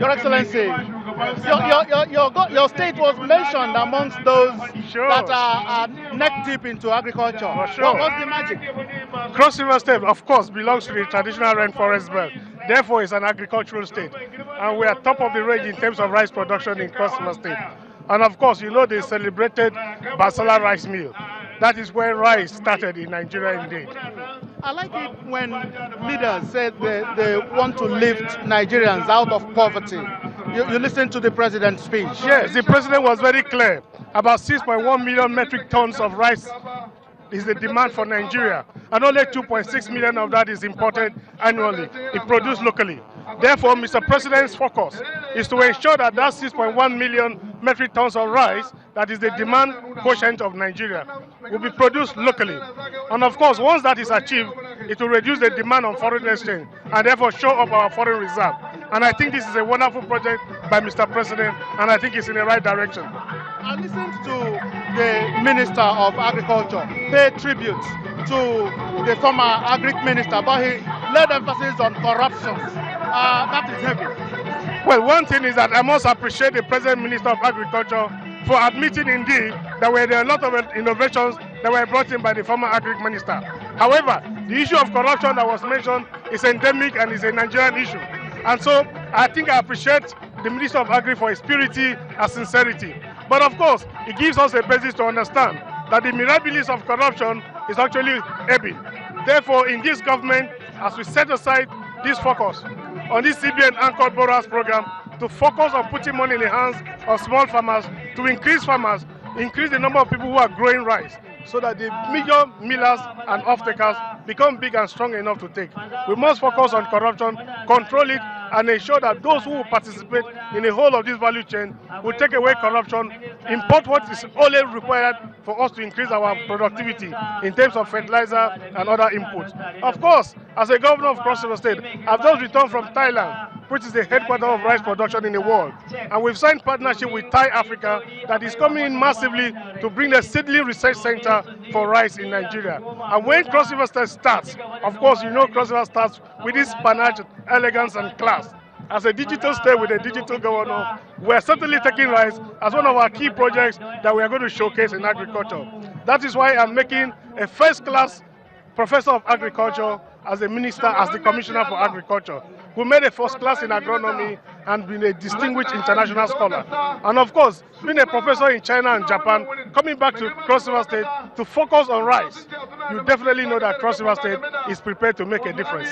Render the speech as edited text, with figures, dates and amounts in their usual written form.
Your Excellency, your state was mentioned amongst those that are neck deep into agriculture. What's the magic? Cross River State, of course, belongs to the traditional rainforest belt. Therefore, it's an agricultural state. And we are top of the range in terms of rice production in Cross River State. And of course, you know the celebrated Basala rice mill. That is where rice started in Nigeria indeed. I like it when leaders say they want to lift Nigerians out of poverty. You listen to the president's speech. Yes, the president was very clear. About 6.1 million metric tons of rice is the demand for Nigeria, and only 2.6 million of that is imported annually. It produced locally. Therefore, Mr. President's focus is to ensure that that 6.1 million metric tons of rice, that is the demand quotient of Nigeria, will be produced locally. And of course, once that is achieved, it will reduce the demand on foreign exchange and therefore show up our foreign reserve. And I think this is a wonderful project by Mr. President, and I think it's in the right direction. I listened to the Minister of Agriculture pay tribute to the former Agric Minister, but he laid emphasis on corruption. That is heavy. Well, one thing is that I must appreciate the present Minister of Agriculture for admitting indeed that there are a lot of innovations that were brought in by the former Agric Minister. However, the issue of corruption that was mentioned is endemic and is a Nigerian issue. And so I think I appreciate the Minister of Agri for his purity and sincerity. But of course, it gives us a basis to understand that the mirabilis of corruption is actually ebbing. Therefore, in this government, as we set aside this focus on this CBN anchored borrowers program to focus on putting money in the hands of small farmers, to increase farmers, increase the number of people who are growing rice, so that the major millers and off-takers become big and strong enough to take. We must focus on corruption, control it, and ensure that those who participate in the whole of this value chain will take away corruption, import what is only required for us to increase our productivity in terms of fertilizer and other inputs. Of course, as a governor of Cross River State, I've just returned from Thailand, which is the headquarters of rice production in the world. And we've signed partnership with Thai Africa that is coming in massively to bring the Seedling Research Center for rice in Nigeria. And when Cross River State starts, of course, you know Cross River starts with this panache, elegance and class. As a digital state with a digital governor, we are certainly taking rice as one of our key projects that we are going to showcase in agriculture. That is why I'm making a first-class professor of agriculture as a minister, as the commissioner for agriculture, who made a first class in agronomy and been a distinguished international scholar. And of course, being a professor in China and Japan, coming back to Cross River State to focus on rice, you definitely know that Cross River State is prepared to make a difference.